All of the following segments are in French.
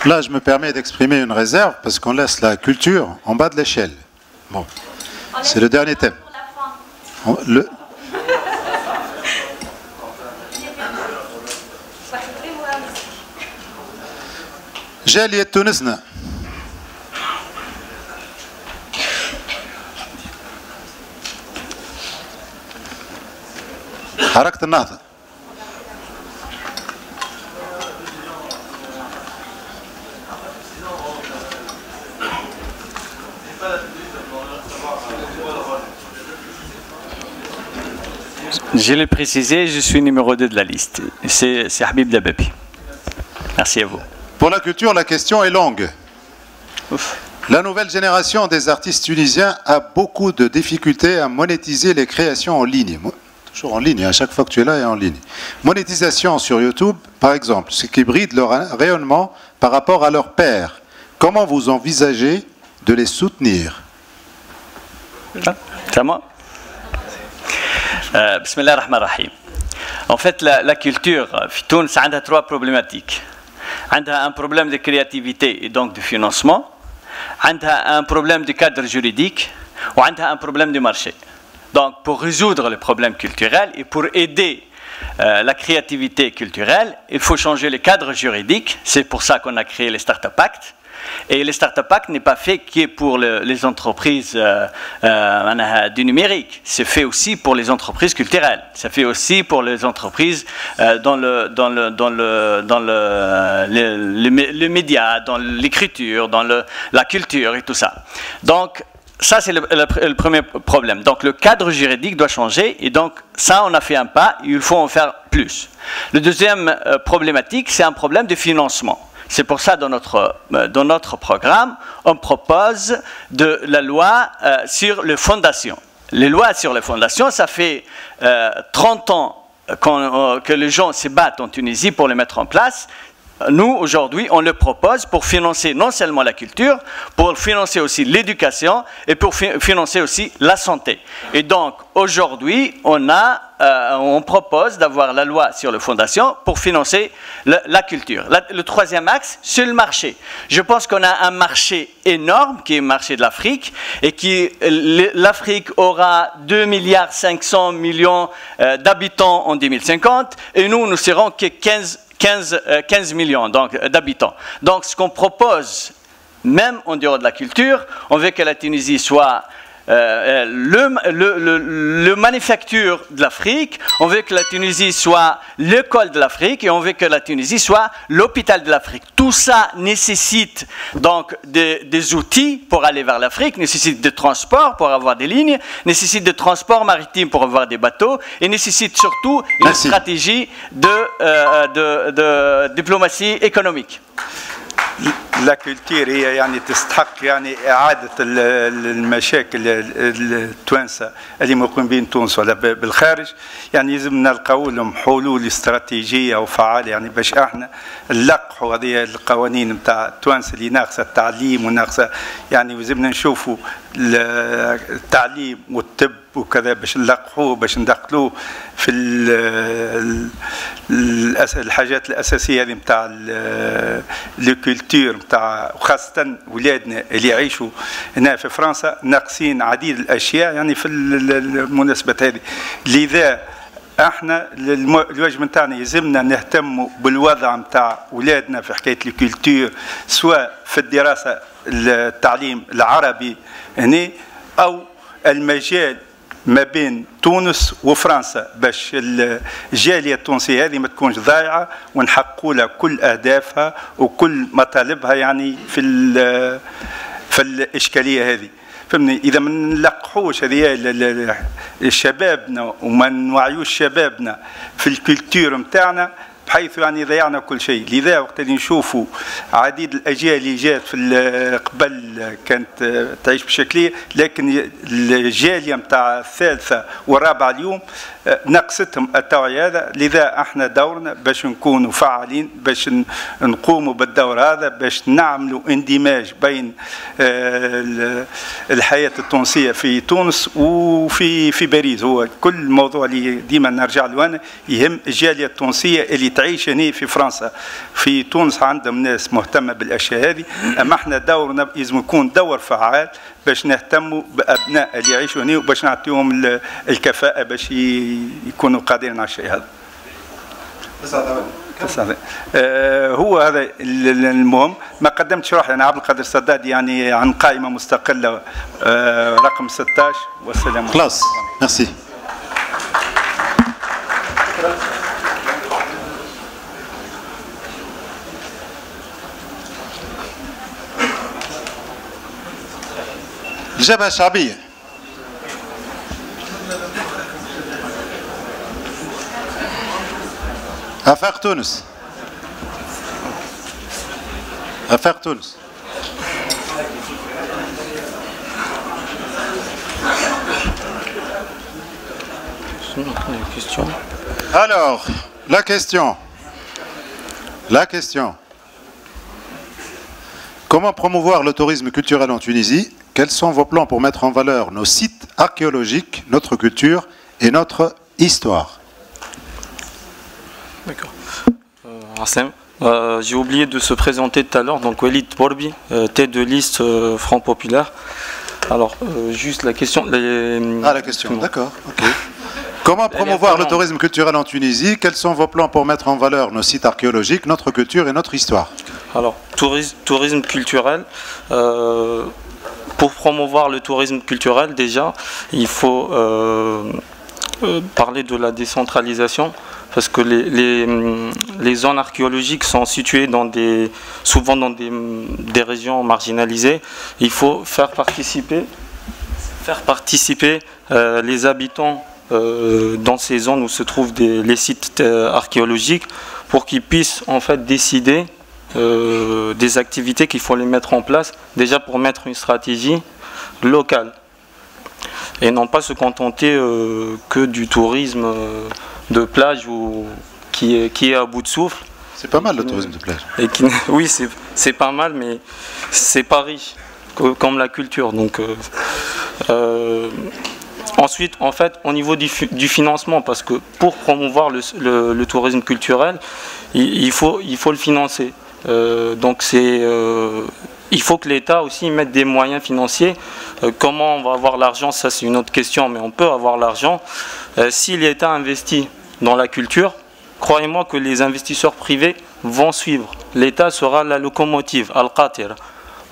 Là, je me permets d'exprimer une réserve parce qu'on laisse la culture en bas de l'échelle. Bon, c'est le dernier thème. جالية تونسنا حركة النهضة Je l'ai précisé, je suis numéro 2 de la liste. C'est Habib Dababi. Merci à vous. Pour la culture, la question est longue. Ouf. La nouvelle génération des artistes tunisiens a beaucoup de difficultés à monétiser les créations en ligne. Toujours en ligne, à chaque fois que tu es là, et en ligne. Monétisation sur YouTube, par exemple, ce qui bride leur rayonnement par rapport à leurs pairs. Comment vous envisagez de les soutenir? C'est à moi. Bismillah ar-Rahman ar-Rahim. En fait, la culture, Tunis a 3 problématiques. Elle a un problème de créativité et donc de financement. Elle a un problème de cadre juridique. Ou elle a un problème de marché. Donc, pour résoudre le problème culturel et pour aider la créativité culturelle, il faut changer le cadre juridique. C'est pour ça qu'on a créé les Startup Act. Et les Startup Act n'est pas fait que pour les entreprises du numérique. C'est fait aussi pour les entreprises culturelles. C'est fait aussi pour les entreprises dans le média, dans l'écriture, dans la culture et tout ça. Donc, ça, c'est le premier problème. Donc, le cadre juridique doit changer. Et donc, ça, on a fait un pas. Il faut en faire plus. Le deuxième problématique, c'est un problème de financement. C'est pour ça, dans notre programme, on propose de la loi sur les fondations. Les lois sur les fondations, ça fait 30 ans que les gens se battent en Tunisie pour les mettre en place. Nous, aujourd'hui, on le propose pour financer non seulement la culture, pour financer aussi l'éducation et pour financer aussi la santé. Et donc, aujourd'hui, on propose d'avoir la loi sur les fondations pour financer la culture. Le troisième axe, c'est le marché. Je pense qu'on a un marché énorme, qui est le marché de l'Afrique, et l'Afrique aura 2,5 milliards d'habitants en 2050, et nous ne serons que 15 millions d'habitants. Donc, ce qu'on propose, même en dehors de la culture, on veut que la Tunisie soit le manufacture de l'Afrique, on veut que la Tunisie soit l'école de l'Afrique et on veut que la Tunisie soit l'hôpital de l'Afrique. Tout ça nécessite donc des outils pour aller vers l'Afrique, nécessite des transports pour avoir des lignes, nécessite des transports maritimes pour avoir des bateaux et nécessite surtout une stratégie de diplomatie économique. La culture هي يعني تستحق يعني إعادة المشاكل التوانسة اللي موقعين بين تونس ولا بالخارج يعني لازم نلقاو لهم حلول استراتيجية وفعالة يعني باش احنا نلقحوا هذه القوانين نتاع تونس اللي ناقصة التعليم وناقصة يعني لازمنا نشوفوا التعليم والطب وكذا باش نلقحوه باش ندخلوه في الحاجات الأساسية هذه نتاع الكولتور نتاع وخاصة ولادنا اللي يعيشوا هنا في فرنسا ناقصين عديد الأشياء يعني في المناسبة هذه لذا احنا الواجب نتاعنا يلزمنا نهتموا بالوضع نتاع ولادنا في حكاية الكولتور سواء في الدراسة التعليم العربي هنا أو المجال ما بين تونس وفرنسا باش الجالية التونسية هذه ما تكونش ضايعة ونحققوا لها كل أهدافها وكل مطالبها يعني في الإشكالية هذه فهمني إذا ما نلقحوش هذه شبابنا وما نوعيوش شبابنا في الكولتور نتاعنا بحيث يعني ضيعنا كل شيء لذا وقت اللي نشوفوا عديد الأجيال اللي جات في قبل كانت تعيش بشكلية لكن الجالية متاع الثالثة والرابعة اليوم نقصتهم التوعية هذا لذا احنا دورنا باش نكونوا فعالين باش نقوموا بالدور هذا باش نعملوا اندماج بين الحياة التونسية في تونس وفي باريس هو كل موضوع اللي ديما نرجع له أنا يهم الجالية التونسية اللي تعيش هنا في فرنسا. في تونس عندهم ناس مهتمة بالأشياء هذه، أما احنا دورنا لازم يكون دور فعال باش نهتموا بأبناء اللي يعيشوا هنا وباش نعطيهم الكفاءة باش يكونوا قادرين على الشيء هذا. هو هذا المهم. ما قدمتش روحي انا عبد القادر السداد يعني عن قائمه مستقله رقم 16. والسلام. خلاص ميرسي. الجبهة الشعبية. أفاق تونس. أفاق تونس. Alors, la question. Comment promouvoir le tourisme culturel en Tunisie? Quels sont vos plans pour mettre en valeur nos sites archéologiques, notre culture et notre histoire? D'accord. Hassem, j'ai oublié de se présenter tout à l'heure, donc Walid Borbi, tête de liste Front Populaire. Alors, juste la question. La question, d'accord, ok. Comment promouvoir le tourisme culturel en Tunisie? Quels sont vos plans pour mettre en valeur nos sites archéologiques, notre culture et notre histoire? Alors, tourisme culturel. Pour promouvoir le tourisme culturel, déjà, il faut parler de la décentralisation, parce que les zones archéologiques sont situées souvent dans des régions marginalisées. Il faut faire participer les habitants dans ces zones où se trouvent les sites archéologiques, pour qu'ils puissent en fait décider des activités qu'il faut les mettre en place, déjà pour mettre une stratégie locale et non pas se contenter que du tourisme de plage qui est à bout de souffle. C'est pas mal le tourisme de plage. Oui, c'est pas mal, mais c'est pas riche comme la culture. Donc, ensuite, en fait, au niveau du financement, parce que pour promouvoir le tourisme culturel, il faut le financer. Donc il faut que l'État aussi mette des moyens financiers. Comment on va avoir l'argent, ça c'est une autre question, mais on peut avoir l'argent. Si l'État investit dans la culture, croyez-moi que les investisseurs privés vont suivre. L'État sera la locomotive, al-qatir.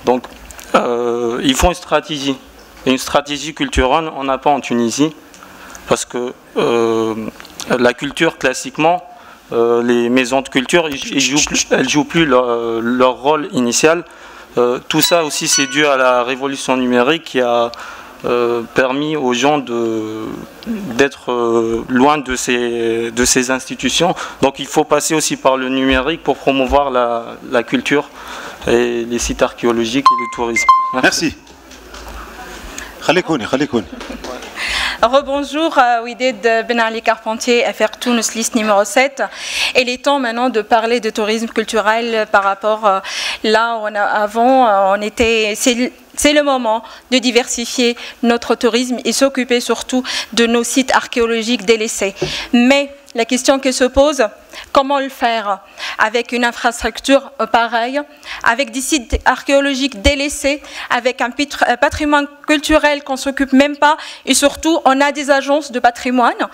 Donc il faut une stratégie culturelle, on n'a pas en Tunisie, parce que la culture classiquement, les maisons de culture, elles jouent plus leur rôle initial. Tout ça aussi, c'est dû à la révolution numérique qui a permis aux gens d'être loin de ces institutions. Donc il faut passer aussi par le numérique pour promouvoir la culture et les sites archéologiques et le tourisme. Merci. Khalikouni. Rebonjour, Ouided Ben Ali Carpentier, FR Tunis, liste numéro 7. Et il est temps maintenant de parler de tourisme culturel par rapport là où avant on était. C'est le moment de diversifier notre tourisme et s'occuper surtout de nos sites archéologiques délaissés. Mais la question qui se pose, comment le faire avec une infrastructure pareille, avec des sites archéologiques délaissés, avec un patrimoine culturel qu'on ne s'occupe même pas, et surtout on a des agences de patrimoine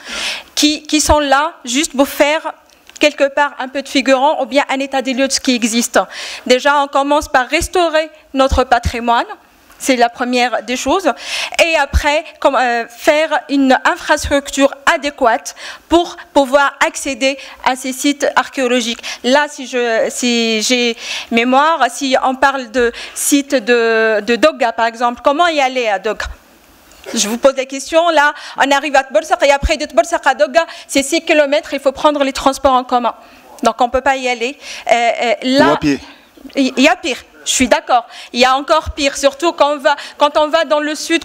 qui sont là juste pour faire quelque part un peu de figurant ou bien un état des lieux de ce qui existe. Déjà on commence par restaurer notre patrimoine. C'est la première des choses. Et après, faire une infrastructure adéquate pour pouvoir accéder à ces sites archéologiques. Là, si j'ai mémoire, si on parle de sites de Doga, par exemple, comment y aller à Doga? Je vous pose la question, là, on arrive à Tborsak et après de Tborsak à Doga, c'est 6 km, il faut prendre les transports en commun. Donc on ne peut pas y aller. Là, ou à pied. Il y a pire. Je suis d'accord. Il y a encore pire, surtout quand on va dans le sud.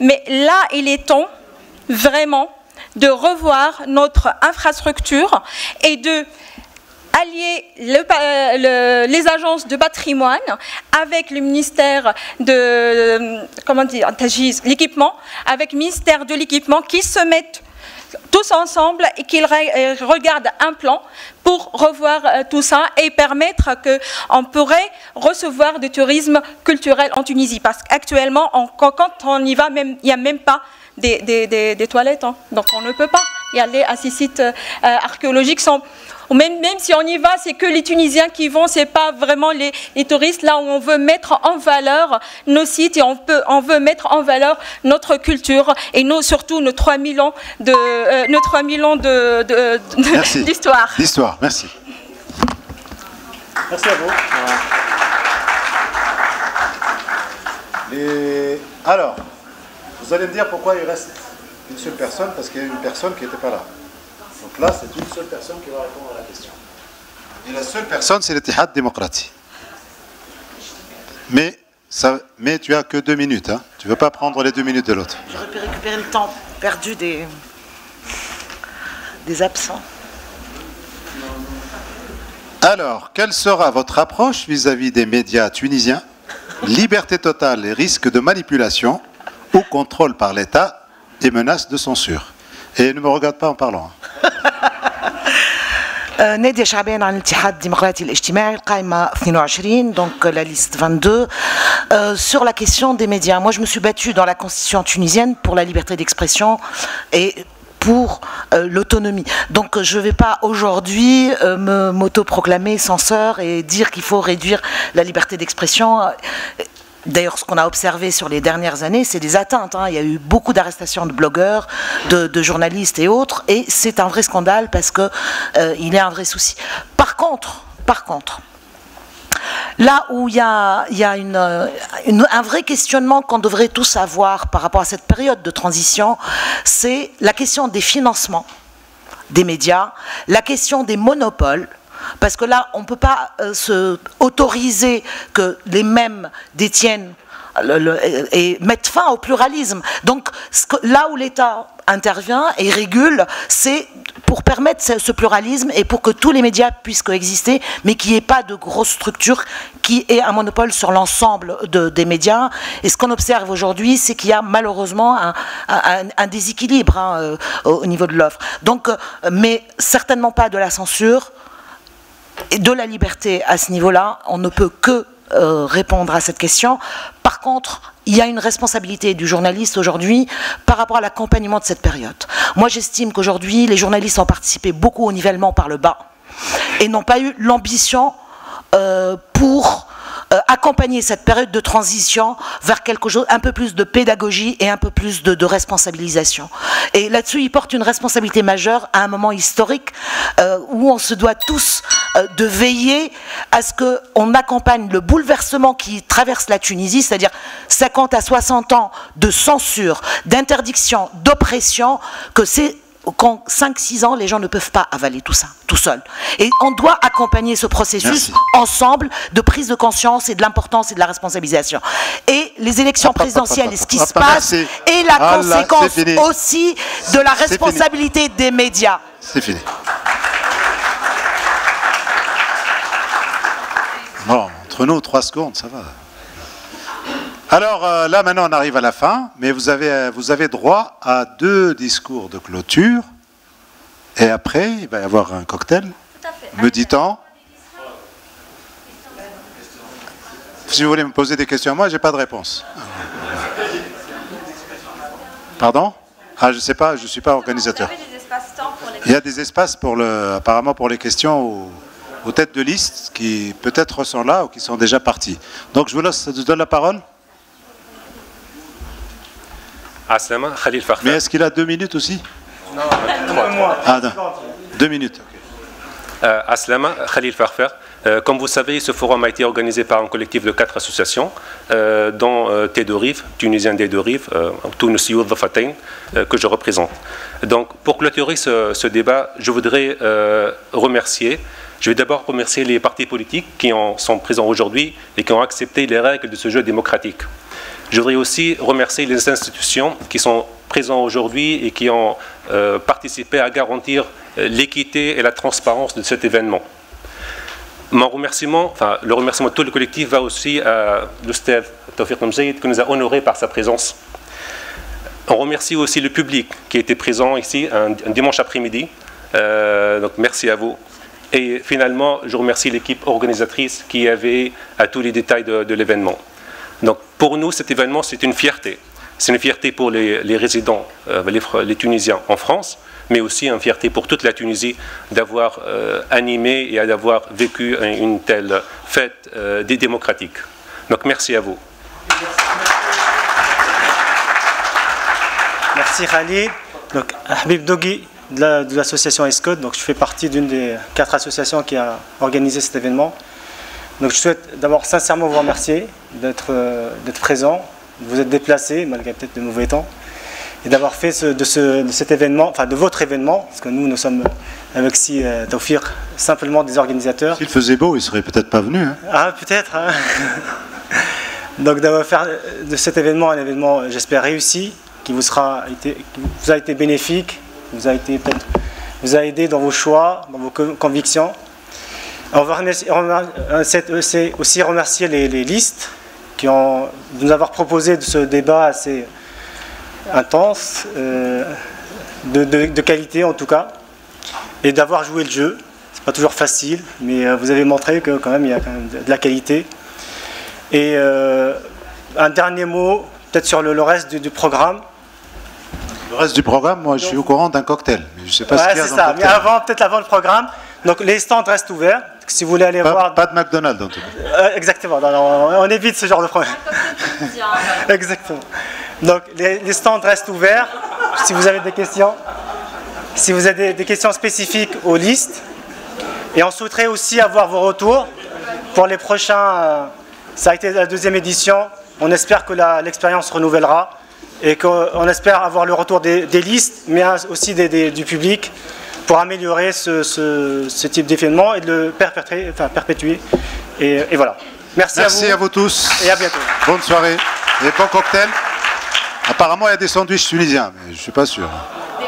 Mais là, il est temps vraiment de revoir notre infrastructure et de allier les agences de patrimoine avec le ministère de l'équipement, avec le ministère de l'équipement qui se mettent tous ensemble et qu'ils regardent un plan pour revoir tout ça et permettre qu'on pourrait recevoir du tourisme culturel en Tunisie. Parce qu'actuellement, quand on y va, il n'y a même pas des toilettes. Hein. Donc on ne peut pas y aller à ces sites archéologiques. Même si on y va, c'est que les Tunisiens qui vont, c'est pas vraiment les touristes. Là où on veut mettre en valeur nos sites et on veut mettre en valeur notre culture et surtout nos 3000 ans d'histoire. D'histoire, merci. Merci à vous. Alors, vous allez me dire pourquoi il reste une seule personne, parce qu'il y a une personne qui n'était pas là. Donc là, c'est une seule personne qui va répondre à la question. Et la seule personne, c'est l'Ittihad démocratique. Mais tu as que 2 minutes. Hein. Tu ne veux pas prendre les 2 minutes de l'autre. J'aurais pu récupérer le temps perdu des absents. Alors, quelle sera votre approche vis-à-vis des médias tunisiens? Liberté totale et risque de manipulation ou contrôle par l'État et menaces de censure? Et ne me regarde pas en parlant. نادية شعبان عن الاتحاد الديمقراطي الاجتماعي القائمة 22 donc la liste 22 sur la question des médias. Moi je me suis battue dans la constitution tunisienne pour la liberté d'expression et pour l'autonomie. Donc je ne vais pas aujourd'hui m'autoproclamer censeur et dire qu'il faut réduire la liberté d'expression. D'ailleurs, ce qu'on a observé sur les dernières années, c'est des atteintes. Hein. Il y a eu beaucoup d'arrestations de blogueurs, de journalistes et autres, et c'est un vrai scandale parce que il y a un vrai souci. Par contre, là où il y a un vrai questionnement qu'on devrait tous avoir par rapport à cette période de transition, c'est la question des financements des médias, la question des monopoles. Parce que là, on ne peut pas autoriser que les mêmes détiennent et mettent fin au pluralisme. Donc là où l'État intervient et régule, c'est pour permettre ce pluralisme et pour que tous les médias puissent coexister, mais qu'il n'y ait pas de grosse structure qui ait un monopole sur l'ensemble des médias. Et ce qu'on observe aujourd'hui, c'est qu'il y a malheureusement un déséquilibre au niveau de l'offre. Donc, mais certainement pas de la censure. Et de la liberté à ce niveau-là, on ne peut que répondre à cette question. Par contre, il y a une responsabilité du journaliste aujourd'hui par rapport à l'accompagnement de cette période. Moi, j'estime qu'aujourd'hui, les journalistes ont participé beaucoup au nivellement par le bas et n'ont pas eu l'ambition pour accompagner cette période de transition vers quelque chose, un peu plus de pédagogie et un peu plus de responsabilisation. Et là-dessus, ils portent une responsabilité majeure à un moment historique où on se doit tous de veiller à ce qu'on accompagne le bouleversement qui traverse la Tunisie, c'est-à-dire 50 à 60 ans de censure, d'interdiction, d'oppression, que c'est qu'en 5-6 ans, les gens ne peuvent pas avaler tout ça, tout seul. Et on doit accompagner ce processus ensemble de prise de conscience et de l'importance et de la responsabilisation. Et les élections présidentielles et ce qui se passe est la conséquence aussi de la responsabilité des médias. C'est fini. Bon, entre nous, 3 secondes, ça va. Alors là, maintenant, on arrive à la fin, mais vous avez droit à 2 discours de clôture. Et après, il va y avoir un cocktail. Tout à fait. Me dit-on. Si vous voulez me poser des questions à moi, je n'ai pas de réponse. Pardon? Ah, je ne sais pas, je ne suis pas organisateur. Vous avez des espaces-temps pour les... Il y a des espaces apparemment pour les questions aux têtes de liste qui peut-être sont là ou qui sont déjà partis. Donc je vous donne la parole. Aslama Khalil Farfar. Mais est-ce qu'il a 2 minutes aussi? Non, 3. Ah, 2 minutes. Okay. Aslama Khalil Farfar. Comme vous savez, ce forum a été organisé par un collectif de 4 associations, dont T2RIF, Tunisien des 2 rives, Tunis Youth Fatain, que je représente. Donc, pour clôturer ce débat, je voudrais je vais d'abord remercier les partis politiques qui sont présents aujourd'hui et qui ont accepté les règles de ce jeu démocratique. Je voudrais aussi remercier les institutions qui sont présentes aujourd'hui et qui ont participé à garantir l'équité et la transparence de cet événement. Mon remerciement, le remerciement de tout le collectif va aussi à l'Oustaz Tawfiq Mzaïd qui nous a honorés par sa présence. On remercie aussi le public qui était présent ici un dimanche après-midi. Donc merci à vous. Et finalement, je remercie l'équipe organisatrice qui avait à tous les détails de l'événement. Donc pour nous, cet événement, c'est une fierté. C'est une fierté pour les résidents, les Tunisiens en France, mais aussi une fierté pour toute la Tunisie d'avoir animé et d'avoir vécu une telle fête démocratique. Donc merci à vous. Merci Khalid. Donc Habib Dogui de l'association ESCOD. Donc je fais partie d'une des 4 associations qui a organisé cet événement. Donc je souhaite d'abord sincèrement vous remercier d'être présent, de vous être déplacé malgré peut-être de mauvais temps, et d'avoir fait de cet événement, enfin de votre événement, parce que nous sommes avec Si Tawfiq simplement des organisateurs. S'il faisait beau, il serait peut-être pas venu. Hein. Ah peut-être. Hein. Donc d'avoir fait de cet événement un événement, j'espère, réussi, qui vous a été bénéfique, vous a aidé dans vos choix, dans vos convictions. On va aussi remercier les listes de nous avoir proposé de ce débat assez intense, de qualité en tout cas, et d'avoir joué le jeu. C'est pas toujours facile, mais vous avez montré que quand même il y a quand même de la qualité. Et un dernier mot, peut-être sur le reste du programme. Le reste du programme, moi je suis au courant d'un cocktail, mais je sais pas ce qu'il y a dans le cocktail. Mais peut-être avant le programme. Donc les stands restent ouverts. Si vous voulez aller voir. Pas de McDonald's en tout cas. Exactement. On évite ce genre de problème. Exactement. Donc les stands restent ouverts. Si vous avez des questions, si vous avez des questions spécifiques aux listes, et on souhaiterait aussi avoir vos retours pour les prochains. Ça a été la 2e édition. On espère que l'expérience se renouvellera et qu'on espère avoir le retour des listes, mais aussi du public, pour améliorer ce type d'événement et de le perpétuer. Et voilà. Merci à vous tous. Et à bientôt. Bonne soirée et bon cocktail. Apparemment, il y a des sandwichs tunisiens, mais je ne suis pas sûr. Des